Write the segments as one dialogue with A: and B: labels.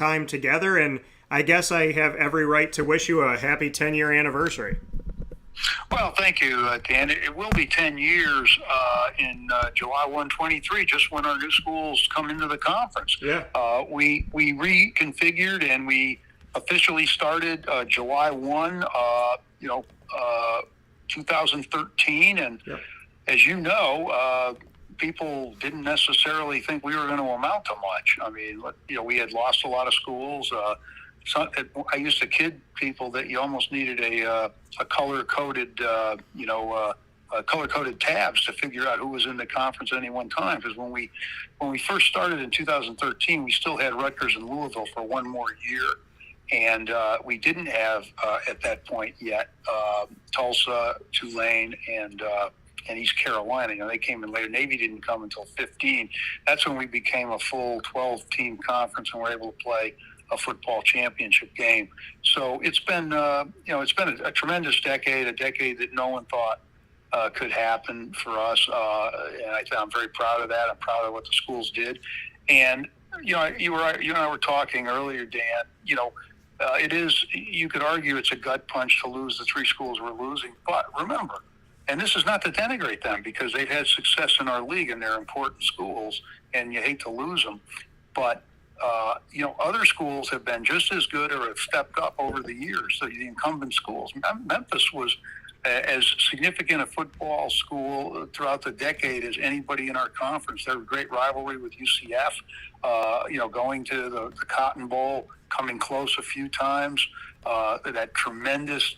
A: time together, and I guess I have every right to wish you a happy 10-year anniversary.
B: Well, thank you, Dan. It will be 10 years in July 123, just when our new schools come into the conference.
A: Yeah.
B: We reconfigured and we officially started July 1, 2013. And
A: Yep.
B: as you know, people didn't necessarily think we were going to amount to much. I mean, we had lost a lot of schools. I used to kid people that you almost needed a color-coded, color-coded tabs to figure out who was in the conference at any one time. Because when we first started in 2013, we still had Rutgers and Louisville for one more year, and we didn't have at that point yet Tulsa, Tulane, and East Carolina. They came in later. Navy didn't come until 15. That's when we became a full 12-team conference and were able to play a football championship game. So it's been, it's been a tremendous decade, a decade that no one thought could happen for us. And I'm very proud of that. I'm proud of what the schools did. And, you and I were talking earlier, Dan, it is, you could argue it's a gut punch to lose the three schools we're losing. But remember, and this is not to denigrate them because they've had success in our league and they're important schools and you hate to lose them. But other schools have been just as good or have stepped up over the years. So the incumbent schools. Memphis was as significant a football school throughout the decade as anybody in our conference. There was a great rivalry with UCF, going to the Cotton Bowl, coming close a few times. That tremendous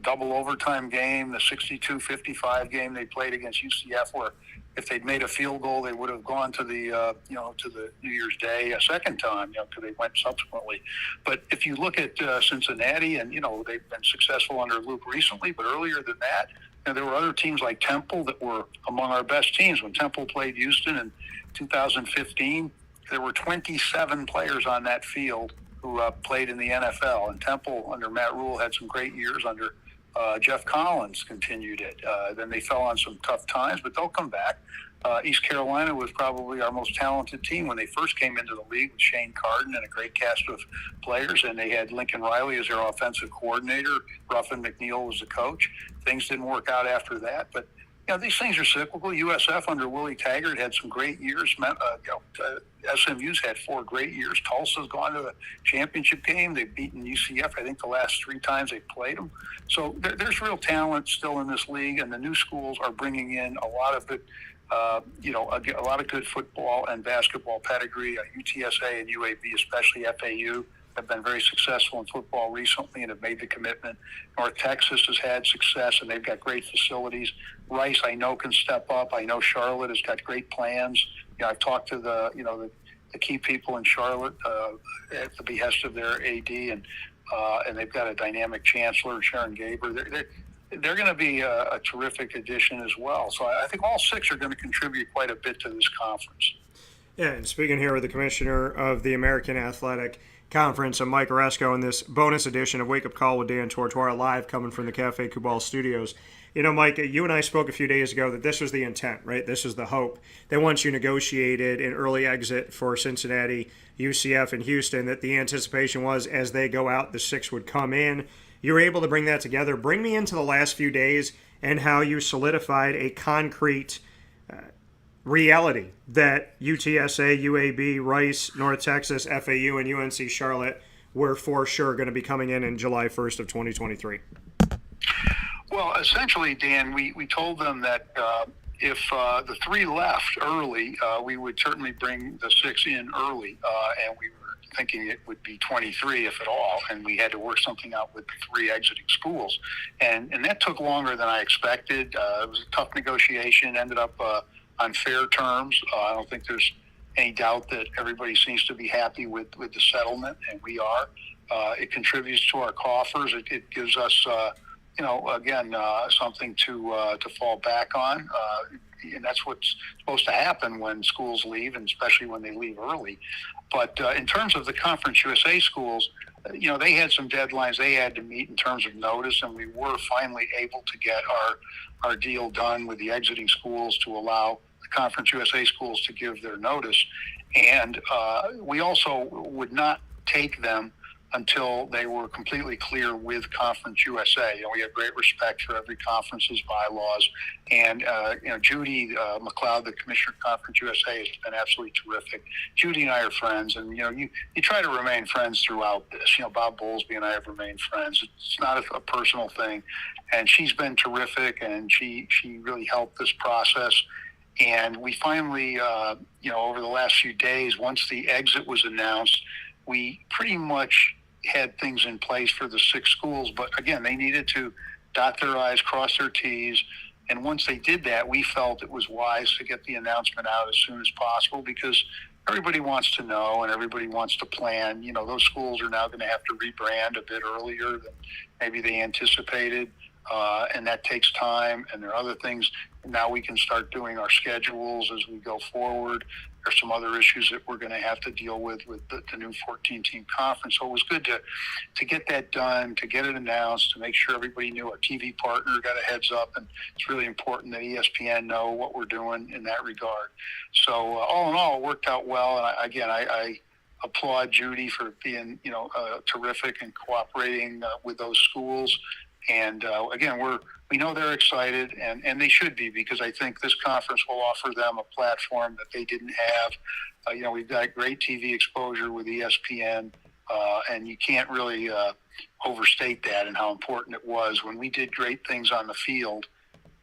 B: double overtime game, the 62-55 game they played against UCF, where if they'd made a field goal, they would have gone to the to the New Year's Day a second time, because they went subsequently. But if you look at Cincinnati, and they've been successful under Luke recently, but earlier than that, there were other teams like Temple that were among our best teams. When Temple played Houston in 2015, there were 27 players on that field who played in the NFL. And Temple, under Matt Rule, had some great years. Under Jeff Collins continued it. Then they fell on some tough times, but they'll come back. East Carolina was probably our most talented team when they first came into the league, with Shane Carden and a great cast of players. And they had Lincoln Riley as their offensive coordinator. Ruffin McNeil was the coach. Things didn't work out after that. But these things are cyclical. USF under Willie Taggart had some great years. SMU's had 4 great years. Tulsa's gone to the championship game. They've beaten UCF, I think, the last 3 times they played them. So there's real talent still in this league, and the new schools are bringing in a lot of good, a lot of good football and basketball pedigree. UTSA and UAB, especially FAU, have been very successful in football recently and have made the commitment. North Texas has had success, and they've got great facilities. Rice, I know, can step up. I know Charlotte has got great plans. I've talked to the key people in Charlotte at the behest of their AD, and they've got a dynamic chancellor, Sharon Gaber. They're going to be a terrific addition as well. So I think all 6 are going to contribute quite a bit to this conference.
A: Yeah, and speaking here with the commissioner of the American Athletic Conference, I'm Mike Aresco, in this bonus edition of Wake Up Call with Dan Tortora, live coming from the Cafe Kubal studios. Mike, you and I spoke a few days ago that this was the intent, right? This is the hope that once you negotiated an early exit for Cincinnati, UCF, and Houston, that the anticipation was as they go out, the 6 would come in. You were able to bring that together. Bring me into the last few days and how you solidified a concrete reality that UTSA, UAB, Rice, North Texas, FAU, and UNC Charlotte were for sure going to be coming in July 1st of 2023.
B: Well, essentially, Dan, we told them that if the 3 left early, we would certainly bring the 6 in early, and we were thinking it would be 23, if at all, and we had to work something out with the 3 exiting schools. And that took longer than I expected. It was a tough negotiation, ended up on fair terms. I don't think there's any doubt that everybody seems to be happy with the settlement, and we are. It contributes to our coffers. It gives us, something to fall back on. And that's what's supposed to happen when schools leave, and especially when they leave early. But in terms of the Conference USA schools, they had some deadlines they had to meet in terms of notice, and we were finally able to get our deal done with the exiting schools to allow the Conference USA schools to give their notice. And we also would not take them until they were completely clear with Conference USA. We have great respect for every conference's bylaws. And, Judy McLeod, the commissioner of Conference USA, has been absolutely terrific. Judy and I are friends, and, you try to remain friends throughout this. Bob Bowlesby and I have remained friends. It's not a personal thing. And she's been terrific, and she really helped this process. And we finally, over the last few days, once the exit was announced, we pretty much had things in place for the 6 schools. But again, they needed to dot their I's, cross their T's. And once they did that, we felt it was wise to get the announcement out as soon as possible, because everybody wants to know and everybody wants to plan. Those schools are now going to have to rebrand a bit earlier than maybe they anticipated. And that takes time, and there are other things. Now we can start doing our schedules as we go forward. There's some other issues that we're going to have to deal with the new 14-team conference. So it was good to get that done, to get it announced, to make sure everybody knew. Our TV partner got a heads up, and it's really important that ESPN know what we're doing in that regard. So all in all, it worked out well. And I applaud Judy for being, terrific and cooperating with those schools. And again, we know they're excited, and they should be, because I think this conference will offer them a platform that they didn't have. We've got great TV exposure with ESPN, and you can't really overstate that and how important it was. When we did great things on the field,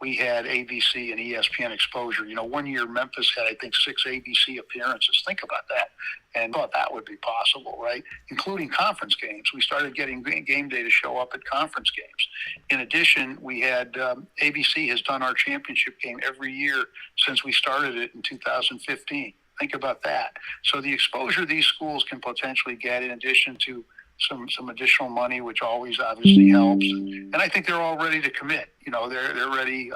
B: we had ABC and ESPN exposure. One year Memphis had, I think, 6 ABC appearances. Think about that. And thought that would be possible, right? Including conference games. We started getting game day to show up at conference games. In addition, we had ABC has done our championship game every year since we started it in 2015. Think about that. So the exposure these schools can potentially get, in addition to some additional money, which always obviously helps. And I think they're all ready to commit. They're ready.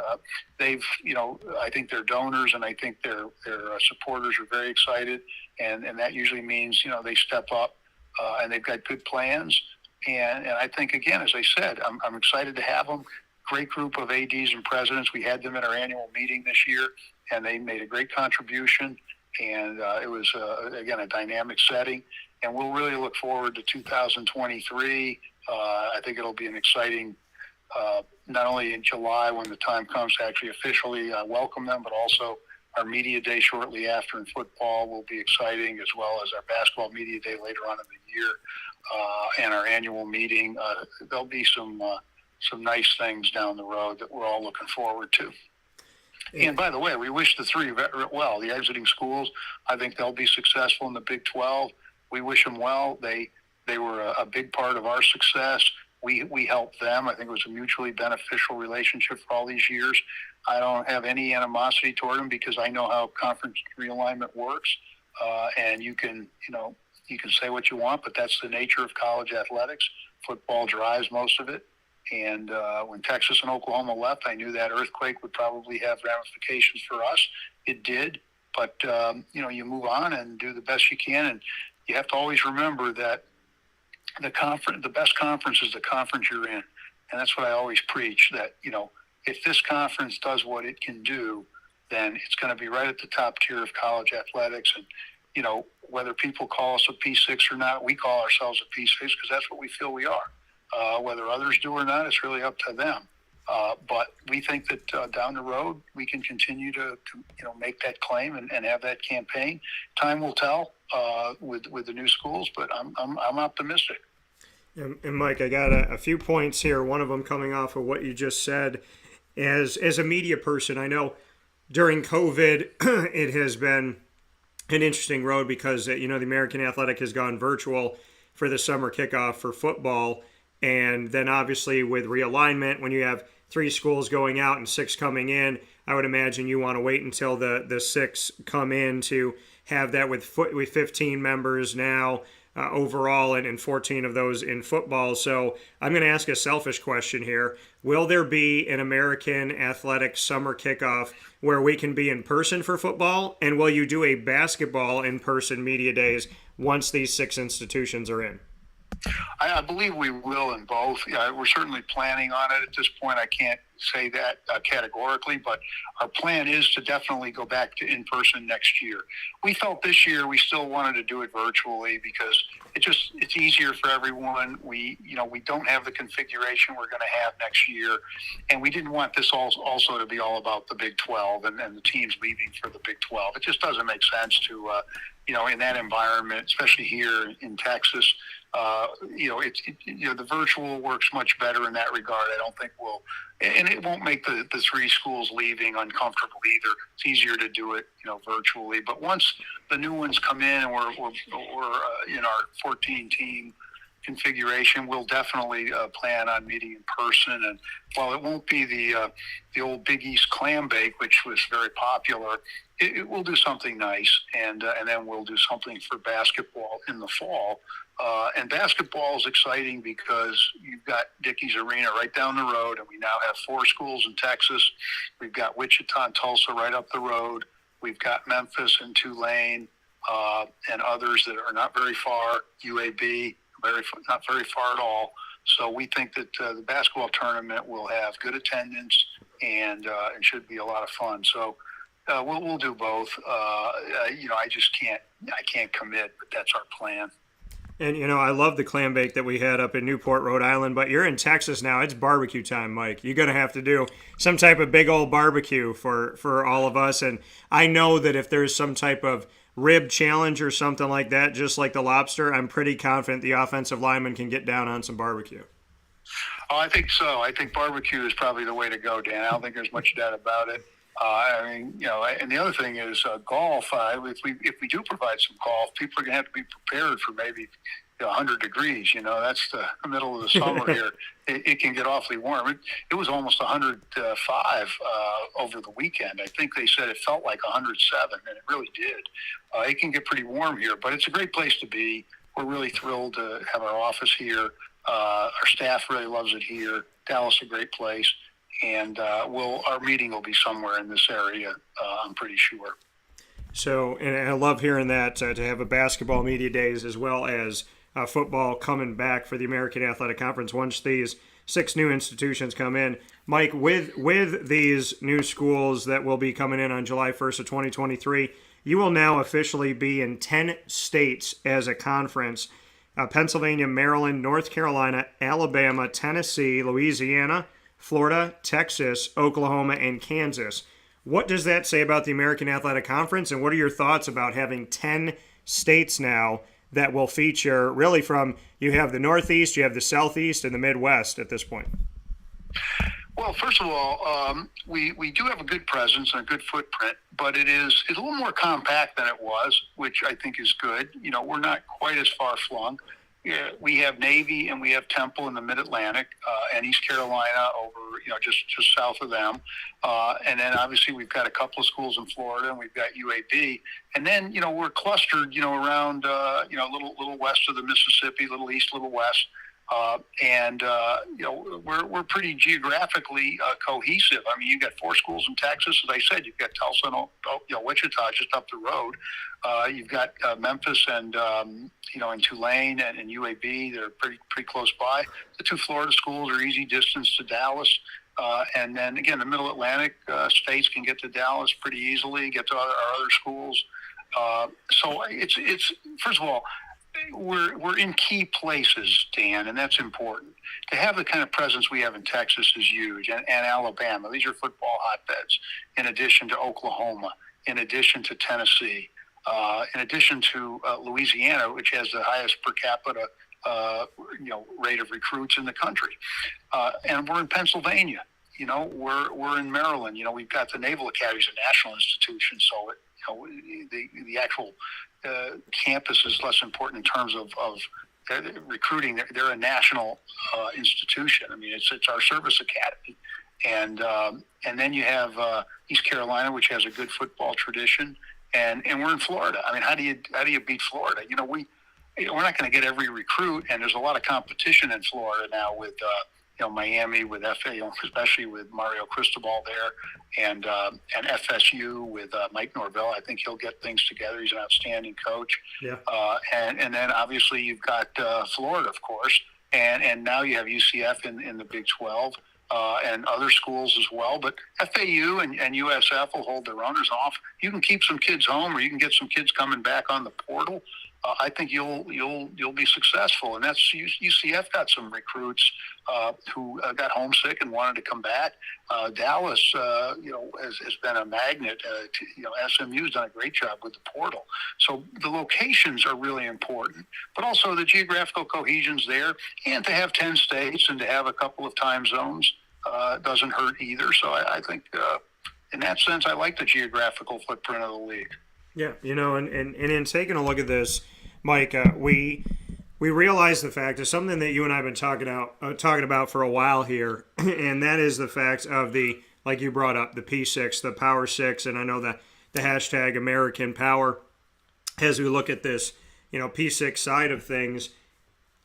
B: I think their donors and I think their supporters are very excited. And that usually means, they step up and they've got good plans. And I think, again, as I said, I'm excited to have them. Great group of ADs and presidents. We had them at our annual meeting this year, and they made a great contribution. And it was, again, a dynamic setting. And we'll really look forward to 2023. I think it'll be an exciting, not only in July when the time comes to actually officially welcome them, but also our media day shortly after in football will be exciting, as well as our basketball media day later on in the year, and our annual meeting. There'll be some nice things down the road that we're all looking forward to. And by the way, we wish the 3 well. The exiting schools, I think they'll be successful in the Big 12. We wish them well. They were a big part of our success. We helped them. I think it was a mutually beneficial relationship for all these years. I don't have any animosity toward them, because I know how conference realignment works. And you can say what you want, but that's the nature of college athletics. Football drives most of it. And when Texas and Oklahoma left, I knew that earthquake would probably have ramifications for us. It did. But, you move on and do the best you can. And you have to always remember that the best conference is the conference you're in. And that's what I always preach, that, if this conference does what it can do, then it's going to be right at the top tier of college athletics. And, whether people call us a P6 or not, we call ourselves a P6 because that's what we feel we are. Whether others do or not, it's really up to them. But we think that down the road, we can continue to make that claim and have that campaign. Time will tell with the new schools, but I'm optimistic.
A: And Mike, I got a few points here. One of them coming off of what you just said. As a media person, I know during COVID, it has been an interesting road because the American Athletic has gone virtual for the summer kickoff for football. And then obviously with realignment, when you have 3 schools going out and 6 coming in, I would imagine you want to wait until the 6 come in to have that with 15 members now overall and 14 of those in football. So I'm going to ask a selfish question here. Will there be an American Athletic summer kickoff where we can be in person for football? And will you do a basketball in-person media days once these 6 institutions are in?
B: I believe we will in both. Yeah, we're certainly planning on it at this point. I can't say that categorically, but our plan is to definitely go back to in-person next year. We felt this year we still wanted to do it virtually because it's easier for everyone. We don't have the configuration we're going to have next year, and we didn't want this also to be all about the Big 12 and the teams leaving for the Big 12. It just doesn't make sense to in that environment, especially here in Texas. The virtual works much better in that regard. I don't think and it won't make the three schools leaving uncomfortable either. It's easier to do it, virtually. But once the new ones come in and we're in our 14-team configuration, we'll definitely plan on meeting in person. And while it won't be the old Big East clam bake, which was very popular, it will do something nice, and then we'll do something for basketball in the fall. And basketball is exciting because you've got Dickey's Arena right down the road, and we now have 4 schools in Texas. We've got Wichita and Tulsa right up the road. We've got Memphis and Tulane and others that are not very far, UAB, not very far at all. So we think that the basketball tournament will have good attendance and should be a lot of fun. So we'll do both. I can't commit, but that's our plan.
A: And, I love the clam bake that we had up in Newport, Rhode Island, but you're in Texas now. It's barbecue time, Mike. You're going to have to do some type of big old barbecue for all of us. And I know that if there's some type of rib challenge or something like that, just like the lobster, I'm pretty confident the offensive lineman can get down on some barbecue.
B: Oh, I think so. I think barbecue is probably the way to go, Dan. I don't think there's much doubt about it. And the other thing is golf. If we do provide some golf, people are going to have to be prepared for maybe 100 degrees. That's the middle of the summer here. It can get awfully warm. It was almost 105 over the weekend. I think they said it felt like 107, and it really did. It can get pretty warm here, but it's a great place to be. We're really thrilled to have our office here. Our staff really loves it here. Dallas is a great place. And our meeting will be somewhere in this area, I'm pretty sure.
A: So, and I love hearing that, to have a basketball media days as well as football coming back for the American Athletic Conference once these 6 new institutions come in. Mike, with these new schools that will be coming in on July 1st of 2023, you will now officially be in 10 states as a conference. Pennsylvania, Maryland, North Carolina, Alabama, Tennessee, Louisiana, Florida, Texas, Oklahoma, and Kansas. What does that say about the American Athletic Conference, and what are your thoughts about having 10 states now that will feature really from, you have the Northeast, you have the Southeast, and the Midwest at this point?
B: Well, first of all, we do have a good presence and a good footprint, but it's a little more compact than it was, which I think is good. We're not quite as far flung. Yeah, we have Navy and we have Temple in the Mid-Atlantic and East Carolina over, just south of them. And then obviously we've got a couple of schools in Florida and we've got UAB. And then, we're clustered, around, a little west of the Mississippi, little east, little west. We're pretty geographically cohesive. I mean, you've got 4 schools in Texas. As I said, you've got Tulsa and Wichita just up the road. You've got Memphis and Tulane and UAB. They're pretty close by. The 2 Florida schools are easy distance to Dallas. And then again, the Middle Atlantic states can get to Dallas pretty easily. Get to our other schools. So it's first of all, we're in key places, Dan, and that's important. To have the kind of presence we have in Texas is huge, and Alabama. These are football hotbeds, in addition to Oklahoma, in addition to Tennessee, in addition to Louisiana, which has the highest per capita rate of recruits in the country. And we're in Pennsylvania. We're in Maryland. We've got the Naval Academy as a national institution, so the actual campus is less important in terms of recruiting. They're a national institution. I mean, it's our service academy, and then you have East Carolina, which has a good football tradition, and we're in Florida. I mean, how do you beat Florida? We're not going to get every recruit, and there's a lot of competition in Florida now with Miami with FA, especially with Mario Cristobal there, and FSU with Mike Norvell. I think he'll get things together. He's an outstanding coach.
A: Yeah.
B: And then obviously you've got Florida, of course, and now you have UCF in the Big 12. And other schools as well, but FAU and USF will hold their runners off. You can keep some kids home, or you can get some kids coming back on the portal. I think you'll be successful, and that's UCF got some recruits who got homesick and wanted to come back. Dallas, has been a magnet. SMU's done a great job with the portal. So the locations are really important, but also the geographical cohesion's there, and to have 10 states and to have a couple of time zones doesn't hurt either. So I think in that sense, I like the geographical footprint of the league.
A: Yeah, and in taking a look at this, Mike, we realize the fact is something that you and I have been talking about for a while here, and that is the fact of like you brought up, the P6, the Power 6, and I know the hashtag American Power. As we look at this, P6 side of things,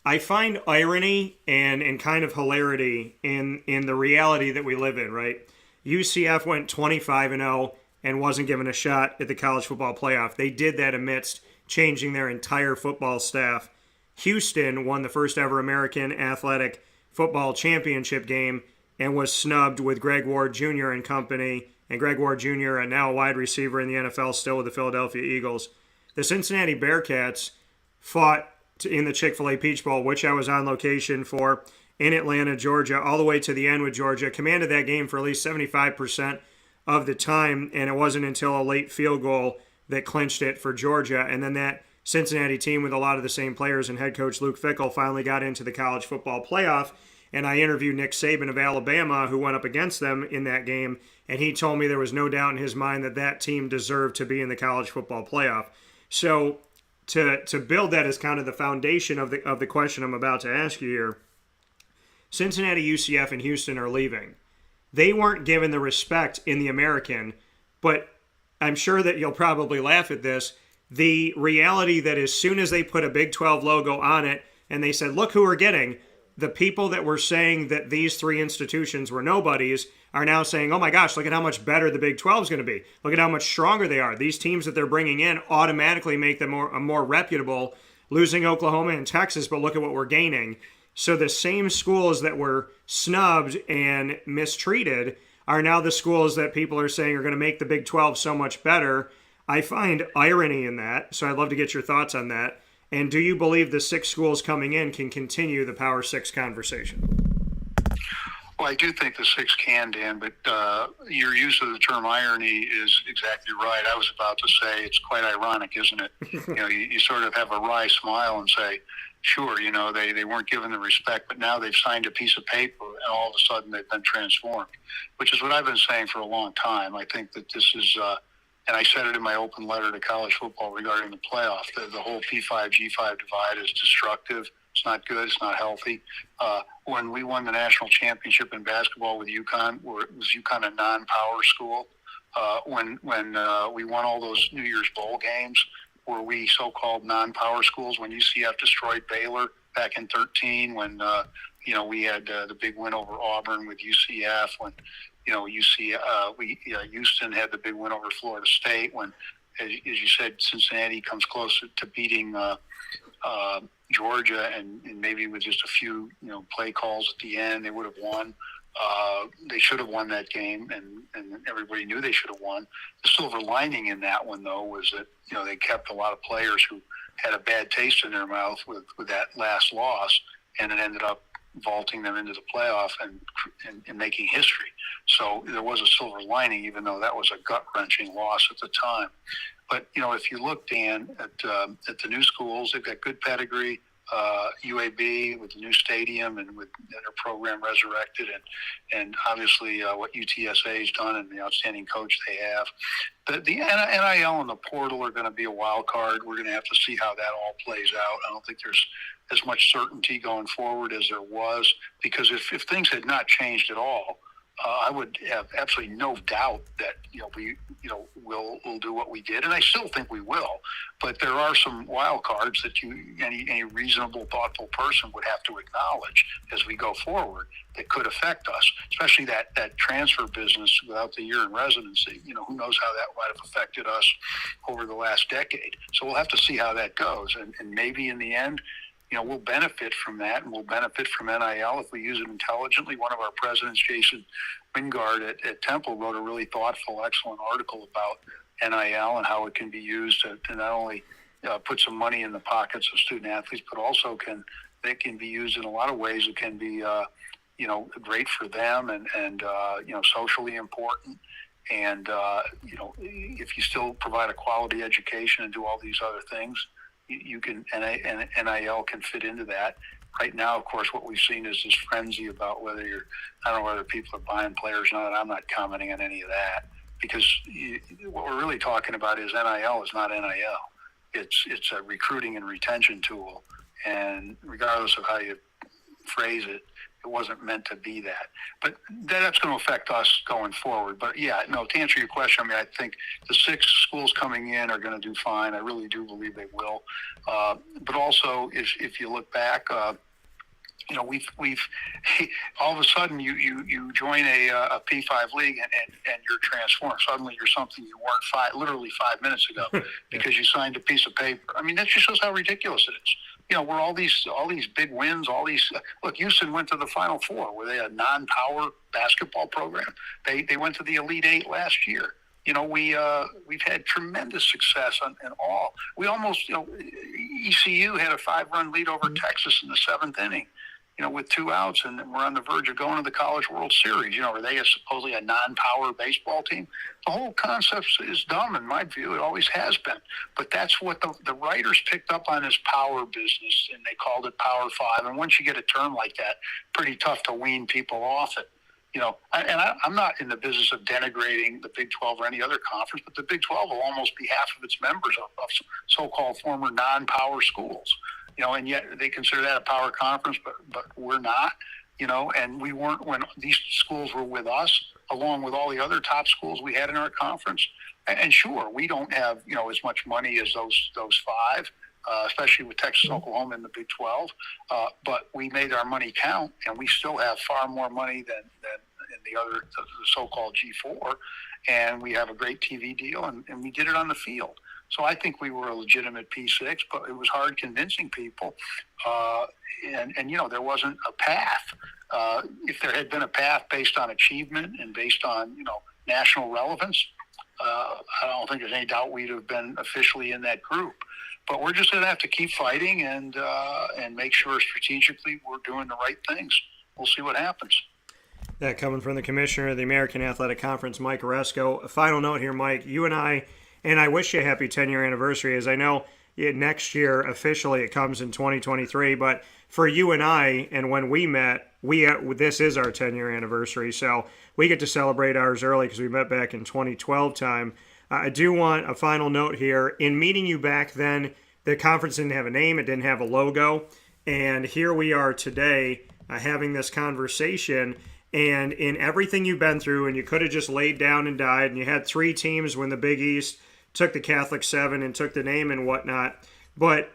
A: I find irony and kind of hilarity in the reality that we live in, right? UCF went 25-0 and wasn't given a shot at the college football playoff. They did that amidst changing their entire football staff. Houston won the first ever American Athletic Football Championship game and was snubbed with Greg Ward Jr. and company. And Greg Ward Jr., now a wide receiver in the NFL, still with the Philadelphia Eagles. The Cincinnati Bearcats fought in the Chick-fil-A Peach Bowl, which I was on location for, in Atlanta, Georgia, all the way to the end with Georgia. Commanded that game for at least 75% of the time, and it wasn't until a late field goal that clinched it for Georgia. And then that Cincinnati team with a lot of the same players and head coach Luke Fickell finally got into the college football playoff. And I interviewed Nick Saban of Alabama, who went up against them in that game, and he told me there was no doubt in his mind that team deserved to be in the college football playoff. So to build that as kind of the foundation of the question I'm about to ask you here, Cincinnati, UCF, and Houston are leaving. They weren't given the respect in the American, but I'm sure that you'll probably laugh at this. The reality that as soon as they put a Big 12 logo on it and they said, look who we're getting, the people that were saying that these three institutions were nobodies are now saying, oh my gosh, look at how much better the Big 12 is going to be. Look at how much stronger they are. These teams that they're bringing in automatically make them more reputable, losing Oklahoma and Texas, but look at what we're gaining. So the same schools that were snubbed and mistreated are now the schools that people are saying are going to make the Big 12 so much better. I find irony in that, so I'd love to get your thoughts on that. And do you believe the 6 schools coming in can continue the Power 6 conversation?
B: Well, I do think the 6 can, Dan, but your use of the term irony is exactly right. I was about to say it's quite ironic, isn't it? You sort of have a wry smile and say, sure, they weren't given the respect, but now they've signed a piece of paper and all of a sudden they've been transformed, which is what I've been saying for a long time. I think that this is, and I said it in my open letter to college football regarding the playoff, the whole P5, G5 divide is destructive. It's not good. It's not healthy. When we won the national championship in basketball with UConn, was UConn a non-power school? When we won all those New Year's Bowl games, were we so-called non-power schools? When UCF destroyed Baylor back in 2013, when we had the big win over Auburn with UCF, when Houston had the big win over Florida State, when, as you said, Cincinnati comes close to beating Georgia, and maybe with just a few play calls at the end, they would have won. They should have won that game, and everybody knew they should have won. The silver lining in that one, though, was that they kept a lot of players who had a bad taste in their mouth with that last loss, and it ended up vaulting them into the playoff and making history. So there was a silver lining, even though that was a gut-wrenching loss at the time. But if you look, Dan, at the new schools, they've got good pedigree. UAB with the new stadium and with their program resurrected, and obviously what UTSA has done and the outstanding coach they have. The NIL and the portal are going to be a wild card. We're going to have to see how that all plays out. I don't think there's as much certainty going forward as there was, because if things had not changed at all, I would have absolutely no doubt that we'll do what we did, and I still think we will. But there are some wild cards that any reasonable, thoughtful person would have to acknowledge as we go forward that could affect us, especially that transfer business without the year in residency. Who knows how that might have affected us over the last decade. So we'll have to see how that goes, and maybe in the end, we'll benefit from that, and we'll benefit from NIL if we use it intelligently. One of our presidents, Jason Wingard at Temple, wrote a really thoughtful, excellent article about NIL and how it can be used to not only put some money in the pockets of student athletes, but also it can be used in a lot of ways. It can be, great for them and socially important. And, if you still provide a quality education and do all these other things, you can, and NIL can fit into that. Right now, of course, what we've seen is this frenzy about I don't know whether people are buying players or not. I'm not commenting on any of that, because what we're really talking about is NIL is not NIL. It's a recruiting and retention tool. And regardless of how you phrase it, it wasn't meant to be that. But that's going to affect us going forward. But yeah, no, to answer your question, I think the 6 schools coming in are going to do fine. I really do believe they will. But also, if you look back, we've all of a sudden you join a P5 league and you're transformed. Suddenly you're something you weren't literally 5 minutes ago because you signed a piece of paper. That just shows how ridiculous it is. We're all these big wins, look, Houston went to the Final Four. Were they a non-power basketball program? They went to the Elite Eight last year. We've had tremendous success in all. We almost, ECU had a 5-run lead over Texas in the 7th inning, with 2 outs, and we're on the verge of going to the College World Series. Are they supposedly a non-power baseball team? The whole concept is dumb in my view. It always has been. But that's what the writers picked up on, as power business, and they called it Power 5. And once you get a term like that, pretty tough to wean people off it. I'm not in the business of denigrating the Big 12 or any other conference, but the Big 12 will almost be half of its members of so-called former non-power schools. And yet they consider that a power conference, but we're not, and we weren't when these schools were with us, along with all the other top schools we had in our conference. And sure, we don't have, as much money as those 5, especially with Texas, Oklahoma in the Big 12, but we made our money count, and we still have far more money than in the so-called G4, and we have a great TV deal, and we did it on the field. So I think we were a legitimate P6, but it was hard convincing people. And there wasn't a path. If there had been a path based on achievement and based on, national relevance, I don't think there's any doubt we'd have been officially in that group. But we're just going to have to keep fighting and make sure strategically we're doing the right things. We'll see what happens.
A: That coming from the commissioner of the American Athletic Conference, Mike Aresco. A final note here, Mike. You and I wish you a happy 10-year anniversary, as I know next year officially it comes in 2023, but for you and I, and when we met, this is our 10-year anniversary, so we get to celebrate ours early because we met back in 2012 time. I do want a final note here. In meeting you back then, the conference didn't have a name, it didn't have a logo, and here we are today having this conversation. And in everything you've been through, and you could have just laid down and died, and you had 3 teams when the Big East took the Catholic 7 and took the name and whatnot. But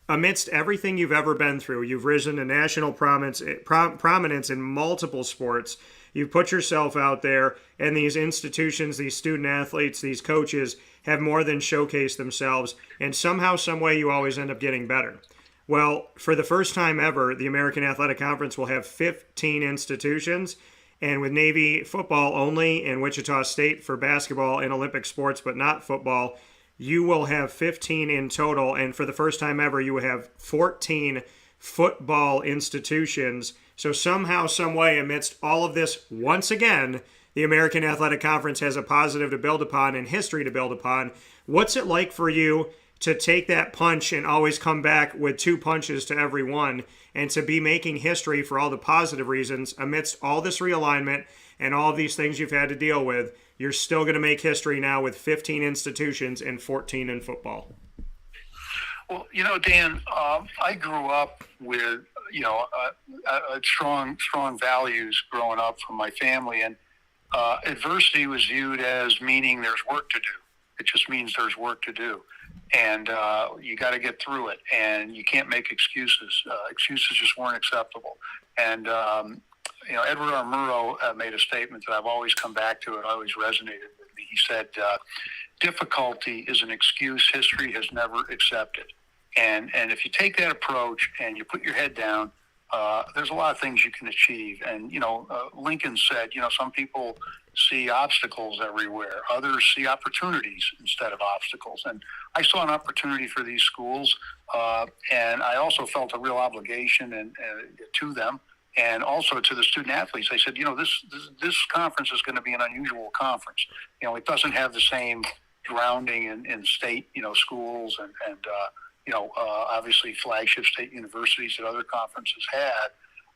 A: amidst everything you've ever been through, you've risen to national prominence in multiple sports. You've put yourself out there, and these institutions, these student athletes, these coaches have more than showcased themselves. And somehow, some way, you always end up getting better. Well, for the first time ever, the American Athletic Conference will have 15 institutions, and with Navy football only and Wichita State for basketball and Olympic sports, but not football, you will have 15 in total, and for the first time ever, you will have 14 football institutions. So somehow, some way, amidst all of this, once again, the American Athletic Conference has a positive to build upon and history to build upon. What's it like for you to take that punch and always come back with 2 punches to every one, and to be making history for all the positive reasons amidst all this realignment and all of these things you've had to deal with? You're still going to make history now with 15 institutions and 14 in football.
B: Well, Dan, I grew up with, strong values growing up from my family, and adversity was viewed as meaning there's work to do. It just means there's work to do, and you got to get through it, and you can't make excuses. Excuses just weren't acceptable. And Edward R. Murrow made a statement that I've always come back to. It always resonated with me. He said, "Difficulty is an excuse history has never accepted." And if you take that approach and you put your head down, there's a lot of things you can achieve. And, Lincoln said, some people see obstacles everywhere. Others see opportunities instead of obstacles. And I saw an opportunity for these schools, and I also felt a real obligation to them and also to the student athletes. I said, this conference is going to be an unusual conference. It doesn't have the same grounding in state, schools and obviously flagship state universities that other conferences had,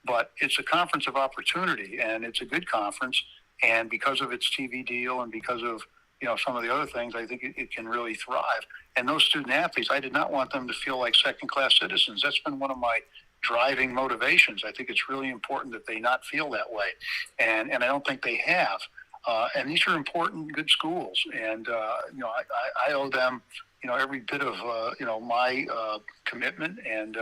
B: but it's a conference of opportunity, and it's a good conference. And because of its TV deal and because of, some of the other things, I think it can really thrive. And those student athletes, I did not want them to feel like second-class citizens. That's been one of my driving motivations. I think it's really important that they not feel that way. And I don't think they have. And these are important, good schools. And, I owe them, every bit of, my commitment. And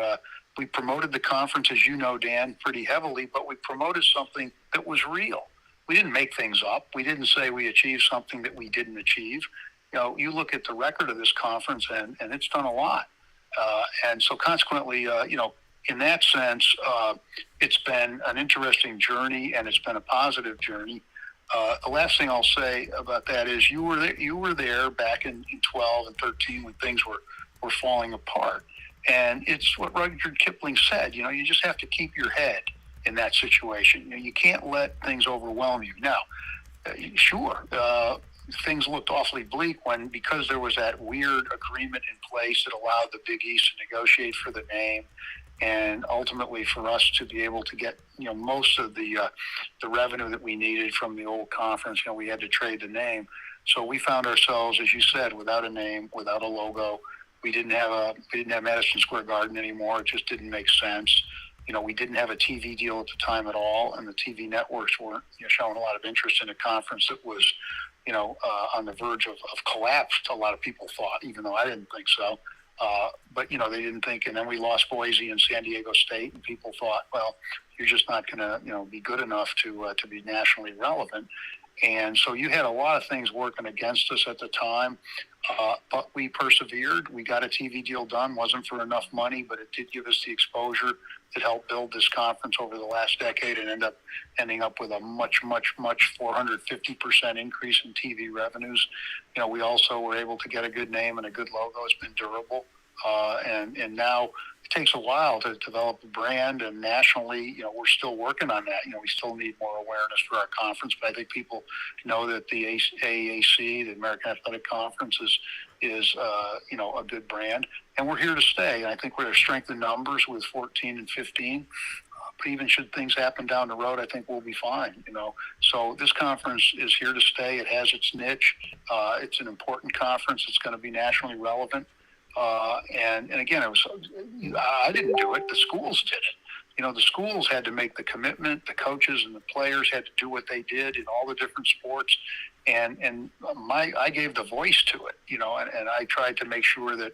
B: we promoted the conference, as you know, Dan, pretty heavily, but we promoted something that was real. We didn't make things up. We didn't say we achieved something that we didn't achieve. You look at the record of this conference, and it's done a lot. And so consequently, in that sense, it's been an interesting journey, and it's been a positive journey. The last thing I'll say about that is you were there back in 12 and 13 when things were falling apart. And it's what Rudyard Kipling said, you just have to keep your head in that situation. You can't let things overwhelm you. Now, sure, things looked awfully bleak because there was that weird agreement in place that allowed the Big East to negotiate for the name, and ultimately for us to be able to get most of the revenue that we needed from the old conference. We had to trade the name, so we found ourselves, as you said, without a name, without a logo. We didn't have Madison Square Garden anymore. It just didn't make sense. We didn't have a TV deal at the time at all, and the TV networks weren't showing a lot of interest in a conference that was on the verge of collapse. A lot of people thought, even though I didn't think so. But they didn't think. And then we lost Boise and San Diego State, and people thought, well, you're just not going to be good enough to be nationally relevant. And so you had a lot of things working against us at the time, but we persevered. We got a TV deal done. Wasn't for enough money, but it did give us the exposure that helped build this conference over the last decade, and ending up with a much 450% increase in TV revenues. We also were able to get a good name and a good logo. It's been durable, and now it takes a while to develop a brand, and nationally, we're still working on that. We still need more awareness for our conference, but I think people know that the AAC, the American Athletic Conference, is a good brand, and we're here to stay. And I think we're going to strengthen numbers with 14 and 15. But even should things happen down the road, I think we'll be fine. So this conference is here to stay. It has its niche. It's an important conference. It's going to be nationally relevant. And again, I didn't do it. The schools did it. The schools had to make the commitment. The coaches and the players had to do what they did in all the different sports. And I gave the voice to it, and I tried to make sure that,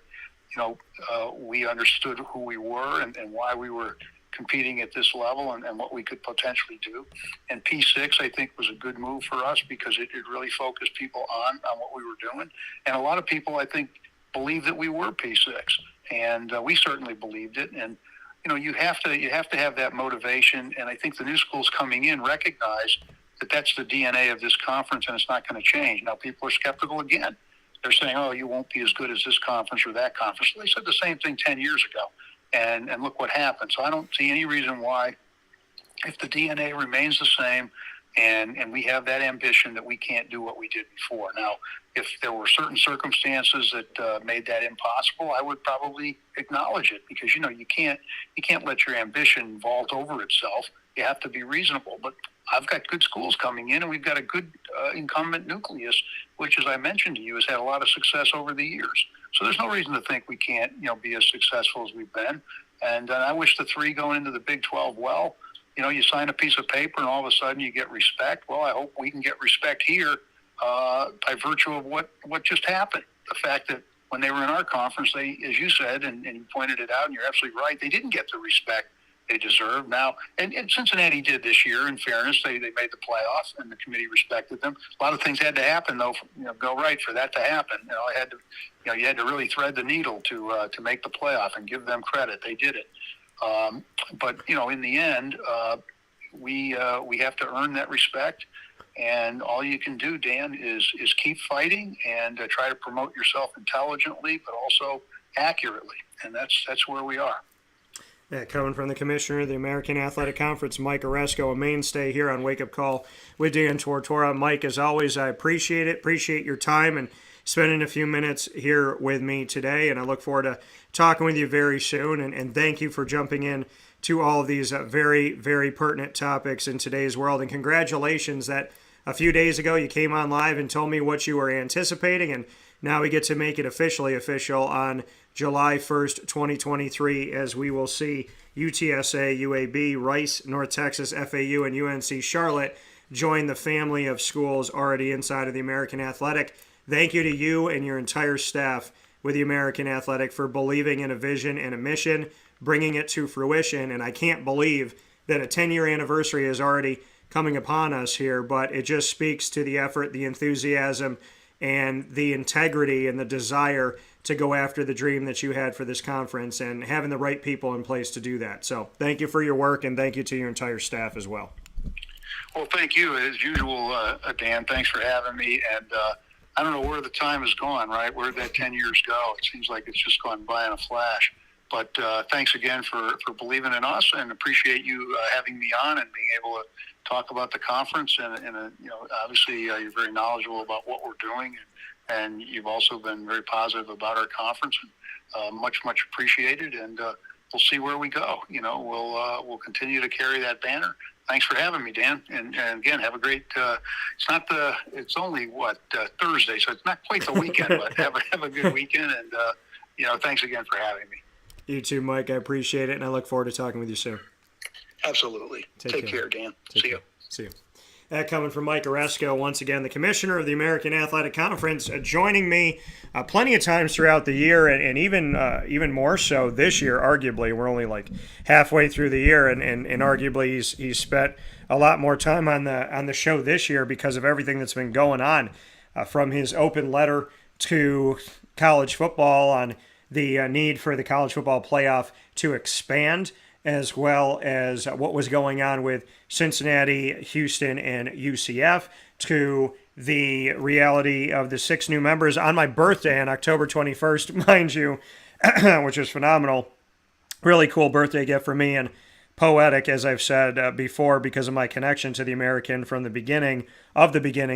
B: we understood who we were and why we were competing at this level and what we could potentially do. And P6, I think, was a good move for us because it really focused people on what we were doing. And a lot of people, I think, believed that we were P6, and we certainly believed it. And you have to have that motivation. And I think the new schools coming in recognize that that's the DNA of this conference, and it's not going to change. Now, people are skeptical again. They're saying, oh, you won't be as good as this conference or that conference. They said the same thing 10 years ago, and look what happened. So I don't see any reason why, if the DNA remains the same, and we have that ambition, that we can't do what we did before. Now, if there were certain circumstances that made that impossible, I would probably acknowledge it, because you can't let your ambition vault over itself. You have to be reasonable. But I've got good schools coming in, and we've got a good incumbent nucleus, which, as I mentioned to you, has had a lot of success over the years. So there's no reason to think we can't, be as successful as we've been. And I wish the three going into the Big 12 well. You sign a piece of paper and all of a sudden you get respect. Well, I hope we can get respect here by virtue of what just happened. The fact that when they were in our conference, they, as you said, and you pointed it out, and you're absolutely right, they didn't get the respect they deserve now. And Cincinnati did this year, in fairness. They made the playoffs, and the committee respected them. A lot of things had to happen, though, go right for that to happen. You had to really thread the needle to make the playoff and give them credit. They did it. But in the end, we have to earn that respect. And all you can do, Dan, is keep fighting and try to promote yourself intelligently, but also accurately. And that's where we are.
A: Yeah, coming from the commissioner of the American Athletic Conference, Mike Aresco, a mainstay here on Wake Up Call with Dan Tortora. Mike, as always, I appreciate it. Appreciate your time and spending a few minutes here with me today. And I look forward to talking with you very soon. And thank you for jumping in to all of these very, very pertinent topics in today's world. And congratulations that a few days ago you came on live and told me what you were anticipating. And now we get to make it officially official on July 1st, 2023, as we will see UTSA, UAB, Rice, North Texas, FAU, and UNC Charlotte join the family of schools already inside of the American Athletic. Thank you to you and your entire staff with the American Athletic for believing in a vision and a mission, bringing it to fruition. And I can't believe that a 10-year anniversary is already coming upon us here, but it just speaks to the effort, the enthusiasm, and the integrity and the desire to go after the dream that you had for this conference and having the right people in place to do that. So thank you for your work, and thank you to your entire staff as well.
B: Well, thank you, as usual, Dan. Thanks for having me. And I don't know where the time has gone, right? Where did that 10 years go? It seems like it's just gone by in a flash. But thanks again for believing in us, and appreciate you having me on and being able to talk about the conference. And obviously you're very knowledgeable about what we're doing, and you've also been very positive about our conference. And, much appreciated. And we'll see where we go. We'll continue to carry that banner. Thanks for having me, Dan. And again, have a great. It's only Thursday, so it's not quite the weekend, but have a good weekend. And thanks again for having me.
A: You too, Mike. I appreciate it, and I look forward to talking with you soon.
B: Absolutely. Take care, Dan. See you.
A: See you. That coming from Mike Aresco, once again, the commissioner of the American Athletic Conference, joining me plenty of times throughout the year, and even more so this year, arguably. We're only like halfway through the year, and arguably he's spent a lot more time on the show this year because of everything that's been going on, from his open letter to college football on the need for the college football playoff to expand, as well as what was going on with Cincinnati, Houston, and UCF, to the reality of the 6 new members on my birthday on October 21st, mind you, which was phenomenal. Really cool birthday gift for me, and poetic, as I've said before, because of my connection to the American from the beginning,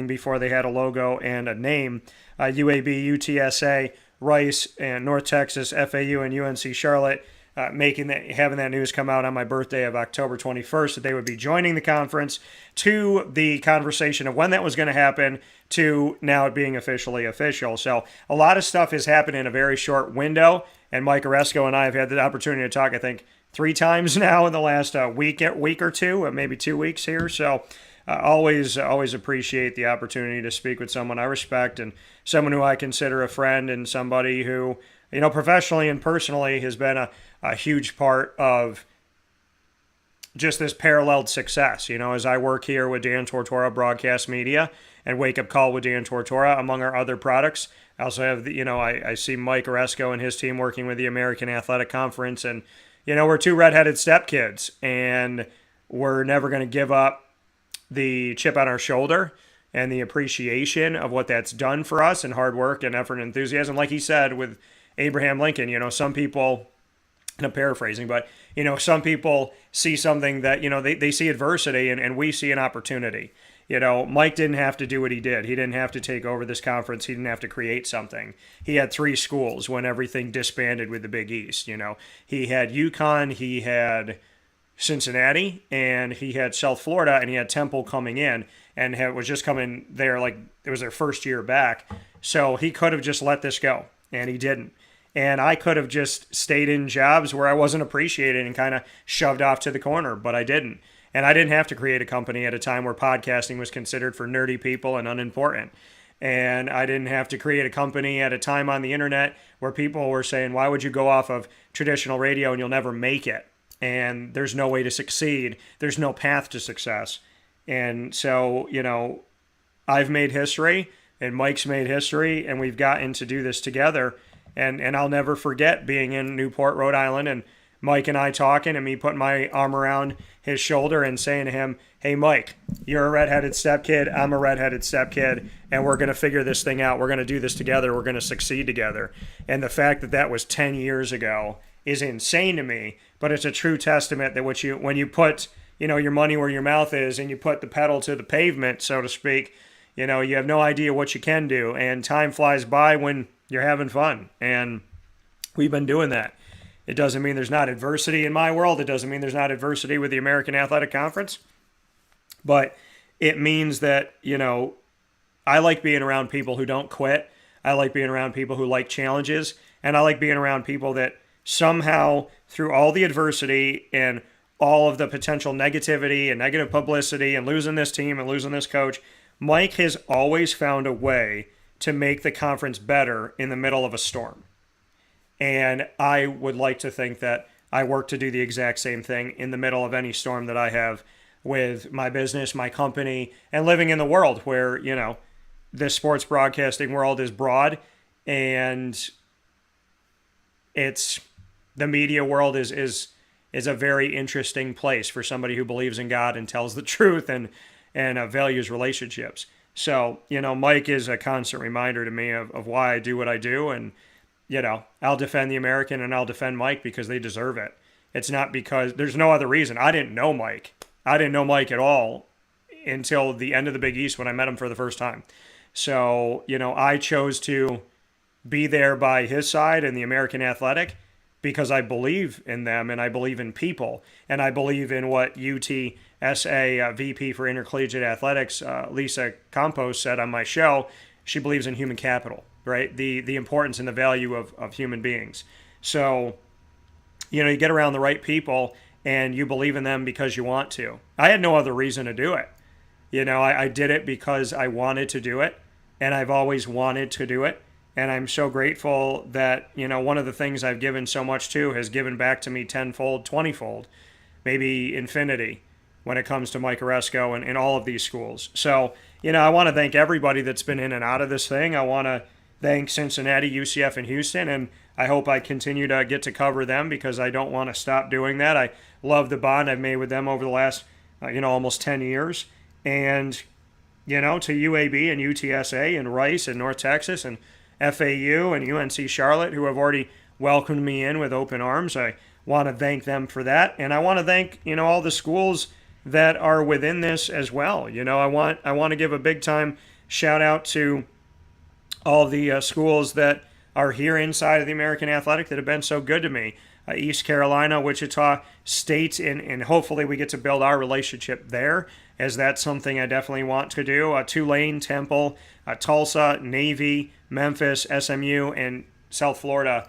A: before they had a logo and a name. UAB, UTSA, Rice, and North Texas, FAU, and UNC Charlotte, having that news come out on my birthday of October 21st, that they would be joining the conference, to the conversation of when that was going to happen, to now it being officially official. So a lot of stuff has happened in a very short window, and Mike Aresco and I have had the opportunity to talk, I think, 3 times now in the last week or two, maybe 2 weeks here. So always appreciate the opportunity to speak with someone I respect, and someone who I consider a friend, and somebody who, professionally and personally has been a huge part of just this paralleled success. As I work here with Dan Tortora Broadcast Media and Wake Up Call with Dan Tortora, among our other products. I also have, I see Mike Aresco and his team working with the American Athletic Conference, and, we're 2 redheaded stepkids, and we're never going to give up the chip on our shoulder and the appreciation of what that's done for us, and hard work and effort and enthusiasm. Like he said with Abraham Lincoln, some people, and I'm paraphrasing, but, some people see something that, they see adversity, and we see an opportunity. Mike didn't have to do what he did. He didn't have to take over this conference. He didn't have to create something. He had 3 schools when everything disbanded with the Big East. He had UConn, he had Cincinnati, and he had South Florida, and he had Temple coming in, and was just coming there like it was their first year back. So he could have just let this go, and he didn't. And I could have just stayed in jobs where I wasn't appreciated and kind of shoved off to the corner, but I didn't. And I didn't have to create a company at a time where podcasting was considered for nerdy people and unimportant. And I didn't have to create a company at a time on the internet where people were saying, why would you go off of traditional radio and you'll never make it? And there's no way to succeed. There's no path to success. And so, I've made history and Mike's made history, and we've gotten to do this together. And I'll never forget being in Newport, Rhode Island, and Mike and I talking, and me putting my arm around his shoulder and saying to him, hey, Mike, you're a redheaded stepkid, I'm a redheaded stepkid, and we're going to figure this thing out. We're going to do this together. We're going to succeed together. And the fact that that was 10 years ago is insane to me, but it's a true testament that when you put your money where your mouth is and you put the pedal to the pavement, so to speak, you have no idea what you can do, and time flies by when you're having fun. And we've been doing that. It doesn't mean there's not adversity in my world. It doesn't mean there's not adversity with the American Athletic Conference. But it means that, I like being around people who don't quit. I like being around people who like challenges. And I like being around people that somehow, through all the adversity and all of the potential negativity and negative publicity and losing this team and losing this coach, Mike has always found a way to make the conference better in the middle of a storm. And I would like to think that I work to do the exact same thing in the middle of any storm that I have with my business, my company, and living in the world where, the sports broadcasting world is broad, and the media world is a very interesting place for somebody who believes in God and tells the truth and values relationships. So, Mike is a constant reminder to me of why I do what I do. And, I'll defend the American and I'll defend Mike because they deserve it. It's not because there's no other reason. I didn't know Mike. I didn't know Mike at all until the end of the Big East when I met him for the first time. So, I chose to be there by his side in the American Athletic because I believe in them and I believe in people. And I believe in what UTSA VP for Intercollegiate Athletics, Lisa Campos, said on my show. She believes in human capital, right? The importance and the value of human beings. So, you get around the right people and you believe in them because you want to. I had no other reason to do it. I did it because I wanted to do it, and I've always wanted to do it. And I'm so grateful that, one of the things I've given so much to has given back to me tenfold, 20-fold, maybe infinity when it comes to Mike Aresco and all of these schools. So, I want to thank everybody that's been in and out of this thing. I want to thank Cincinnati, UCF, and Houston, and I hope I continue to get to cover them because I don't want to stop doing that. I love the bond I've made with them over the last, almost 10 years. And, to UAB and UTSA and Rice and North Texas and FAU and UNC Charlotte, who have already welcomed me in with open arms, I want to thank them for that. And I want to thank, all the schools that are within this as well. I want to give a big time shout out to all the schools that are here inside of the American Athletic that have been so good to me. East Carolina, Wichita State, and hopefully we get to build our relationship there, as that's something I definitely want to do. Tulane, Temple, Tulsa, Navy, Memphis, SMU, and South Florida.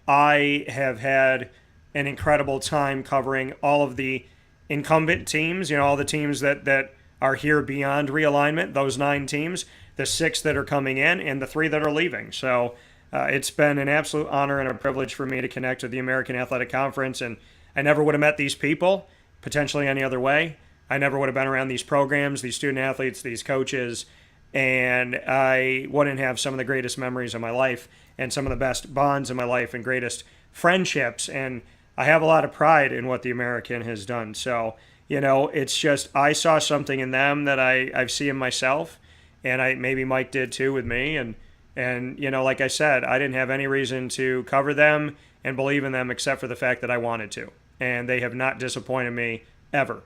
A: I have had an incredible time covering all of the incumbent teams, all the teams that are here beyond realignment, those 9 teams, the 6 that are coming in, and the 3 that are leaving. So it's been an absolute honor and a privilege for me to connect with the American Athletic Conference, and I never would have met these people potentially any other way. I never would have been around these programs, these student athletes, these coaches, and I wouldn't have some of the greatest memories of my life and some of the best bonds in my life and greatest friendships. And I have a lot of pride in what the American has done. So, it's just I saw something in them that I see in myself, and maybe Mike did too with me. And like I said, I didn't have any reason to cover them and believe in them except for the fact that I wanted to. And they have not disappointed me ever.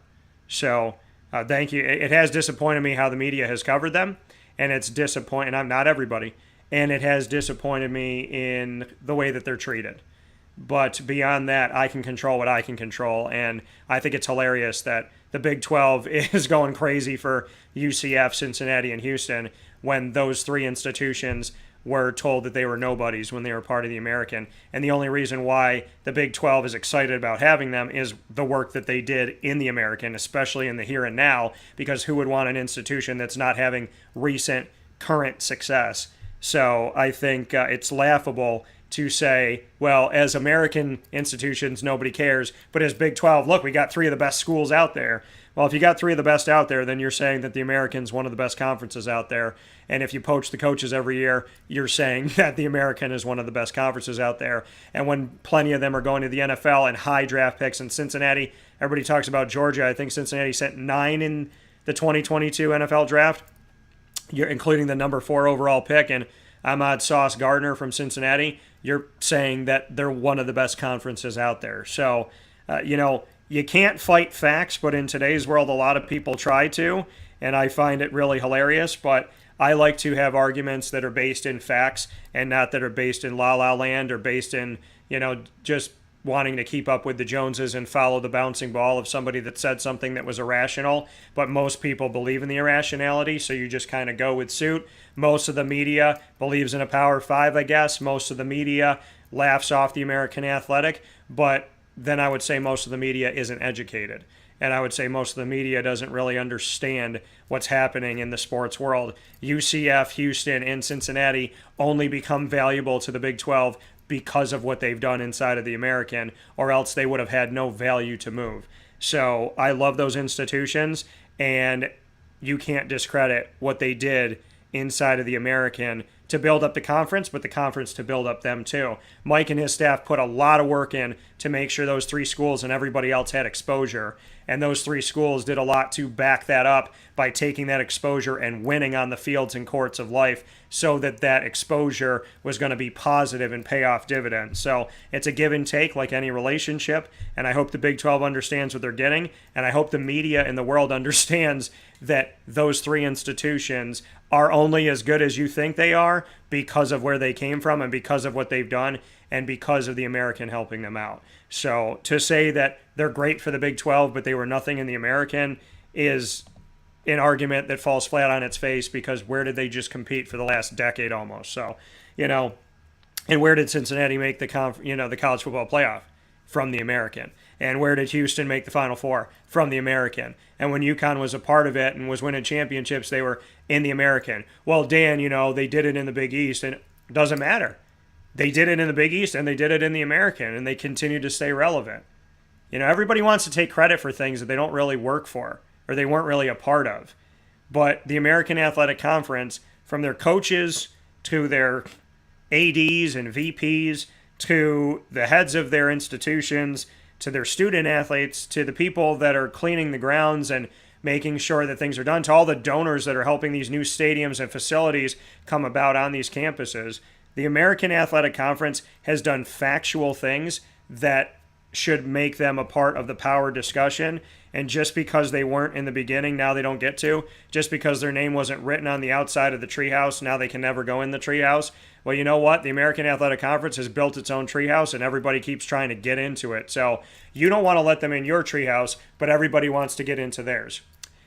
A: So thank you. It has disappointed me how the media has covered them, and it's disappointing. I'm not everybody, and it has disappointed me in the way that they're treated. But beyond that, I can control what I can control, and I think it's hilarious that the Big 12 is going crazy for UCF, Cincinnati, and Houston when those 3 institutions were told that they were nobodies when they were part of the American. And the only reason why the Big 12 is excited about having them is the work that they did in the American, especially in the here and now, because who would want an institution that's not having recent, current success? So I think it's laughable to say, well, as American institutions, nobody cares, but as Big 12, look, we got three of the best schools out there. Well, if you got three of the best out there, then you're saying that the American's one of the best conferences out there. And if you poach the coaches every year, you're saying that the American is one of the best conferences out there. And when plenty of them are going to the NFL and high draft picks in Cincinnati, everybody talks about Georgia. I think Cincinnati sent 9 in the 2022 NFL draft, including the number 4 overall pick. And Ahmad Sauce Gardner from Cincinnati, you're saying that they're one of the best conferences out there. So, you can't fight facts, but in today's world, a lot of people try to, and I find it really hilarious. But I like to have arguments that are based in facts and not that are based in la-la land or based in, just wanting to keep up with the Joneses and follow the bouncing ball of somebody that said something that was irrational. But most people believe in the irrationality, so you just kind of go with suit. Most of the media believes in a Power 5, I guess. Most of the media laughs off the American Athletic, but then I would say most of the media isn't educated. And I would say most of the media doesn't really understand what's happening in the sports world. UCF, Houston, and Cincinnati only become valuable to the Big 12 because of what they've done inside of the American, or else they would have had no value to move. So I love those institutions, and you can't discredit what they did inside of the American to build up the conference, but the conference to build up them too. Mike and his staff put a lot of work in to make sure those 3 schools and everybody else had exposure. And those 3 schools did a lot to back that up by taking that exposure and winning on the fields and courts of life so that that exposure was going to be positive and pay off dividends. So it's a give and take like any relationship, and I hope the Big 12 understands what they're getting, and I hope the media in the world understands that those 3 institutions are only as good as you think they are because of where they came from and because of what they've done and because of the American helping them out. So to say that they're great for the Big 12 but they were nothing in the American is an argument that falls flat on its face, because where did they just compete for the last decade almost? So, and where did Cincinnati make the college football playoff? From the American. And where did Houston make the Final Four? From the American. And when UConn was a part of it and was winning championships, they were in the American. Well, Dan, they did it in the Big East, and it doesn't matter. They did it in the Big East, and they did it in the American, and they continue to stay relevant. Everybody wants to take credit for things that they don't really work for or they weren't really a part of. But the American Athletic Conference, from their coaches to their ADs and VPs, to the heads of their institutions, to their student athletes, to the people that are cleaning the grounds and making sure that things are done, to all the donors that are helping these new stadiums and facilities come about on these campuses, the American Athletic Conference has done factual things that should make them a part of the power discussion. And just because they weren't in the beginning, now they don't get to. Just because their name wasn't written on the outside of the treehouse, now they can never go in the treehouse. Well, you know what? The American Athletic Conference has built its own treehouse, and everybody keeps trying to get into it. So you don't want to let them in your treehouse, but everybody wants to get into theirs.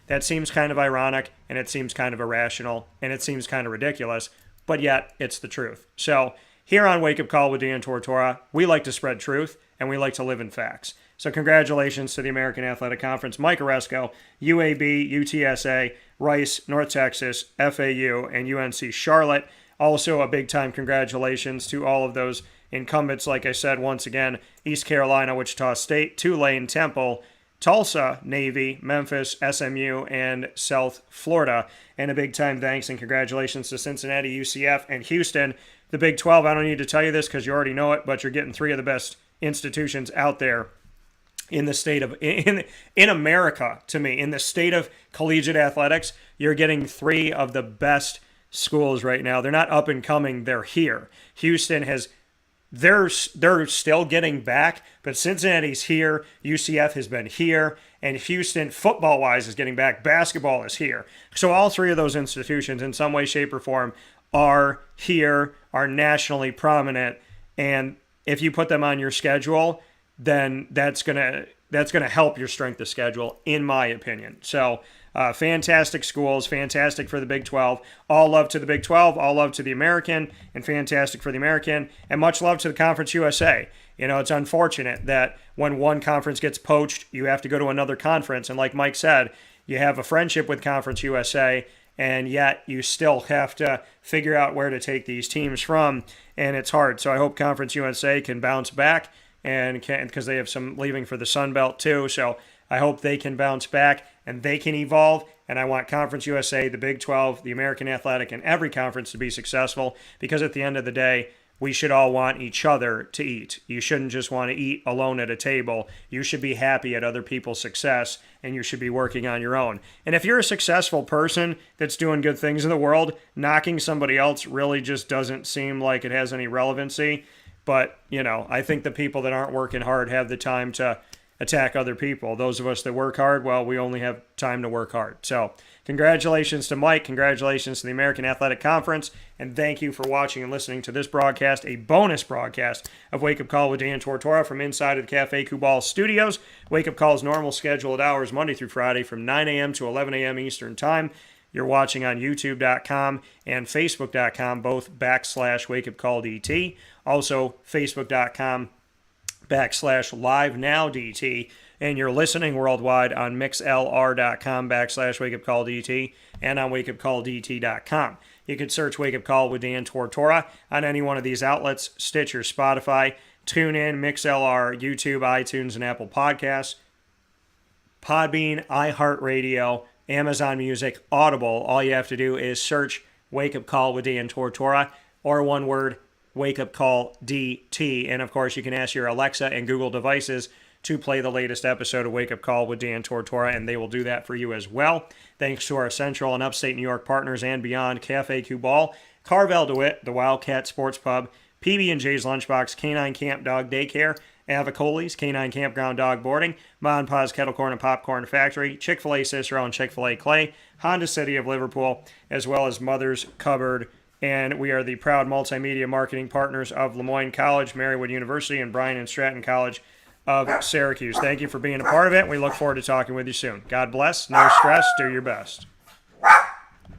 A: That seems kind of ironic, and it seems kind of irrational, and it seems kind of ridiculous, but yet it's the truth. So here on Wake Up Call with Dan Tortora, we like to spread truth, and we like to live in facts. So congratulations to the American Athletic Conference, Mike Aresco, UAB, UTSA, Rice, North Texas, FAU, and UNC Charlotte. Also a big-time congratulations to all of those incumbents, like I said, once again, East Carolina, Wichita State, Tulane, Temple, Tulsa, Navy, Memphis, SMU, and South Florida. And a big-time thanks and congratulations to Cincinnati, UCF, and Houston. The Big 12, I don't need to tell you this because you already know it, but you're getting 3 of the best institutions out there in the state of in America. To me, in the state of collegiate athletics, you're getting 3 of the best schools right now. They're not up and coming, they're here. Houston has they're still getting back, but Cincinnati's here, UCF has been here, and Houston football wise is getting back. Basketball is here. So all 3 of those institutions in some way, shape, or form are here, are nationally prominent, and if you put them on your schedule, then that's going to that's going to help your strength of schedule, in my opinion. So fantastic schools, fantastic for the Big 12. All love to the Big 12, all love to the American, and fantastic for the American, and much love to the Conference USA. You know, it's unfortunate that when one conference gets poached, you have to go to another conference. And like Mike said, you have a friendship with Conference USA, and yet you still have to figure out where to take these teams from, and it's hard. So I hope Conference USA can bounce back, and can, because they have some leaving for the Sun Belt too. So I hope they can bounce back and they can evolve. And I want Conference USA, the Big 12, the American Athletic, and every conference to be successful, because at the end of the day, we should all want each other to eat. You shouldn't just want to eat alone at a table. You should be happy at other people's success, and you should be working on your own. And if you're a successful person that's doing good things in the world, knocking somebody else really just doesn't seem like it has any relevancy. But, you know, I think the people that aren't working hard have the time to attack other people. Those of us that work hard, well, we only have time to work hard. So congratulations to Mike. Congratulations to the American Athletic Conference. And thank you for watching and listening to this broadcast, a bonus broadcast of Wake Up Call with Dan Tortora from inside of the Cafe Kubal studios. Wake Up Call's normal scheduled hours Monday through Friday from 9 a.m. to 11 a.m. Eastern Time. You're watching on youtube.com and facebook.com, both /WakeUpCallDT. Also, facebook.com/LiveNowDT. And you're listening worldwide on mixlr.com /WakeUpCallDT and on wakeupcalldt.com. You can search Wake Up Call with Dan Tortora on any one of these outlets: Stitcher, Spotify, TuneIn, MixLR, YouTube, iTunes, and Apple Podcasts, Podbean, iHeartRadio, Amazon Music, Audible. All you have to do is search Wake Up Call with Dan Tortora, or one word, Wake Up Call DT. And of course, you can ask your Alexa and Google devices to play the latest episode of Wake Up Call with Dan Tortora, and they will do that for you as well. Thanks to our Central and Upstate New York partners and beyond: Cafe Kubal, Carvel DeWitt, the Wildcat Sports Pub, PB&J's Lunchbox, Canine Camp Dog Daycare, Avicoli's Canine Campground Dog Boarding, Ma and Pa's Kettle Corn and Popcorn Factory, Chick-fil-A Cicero and Chick-fil-A Clay, Honda City of Liverpool, as well as Mother's Cupboard. And we are the proud multimedia marketing partners of Lemoyne College, Marywood University, and Bryan and Stratton College of Syracuse. Thank you for being a part of it. We look forward to talking with you soon. God bless. No stress. Do your best.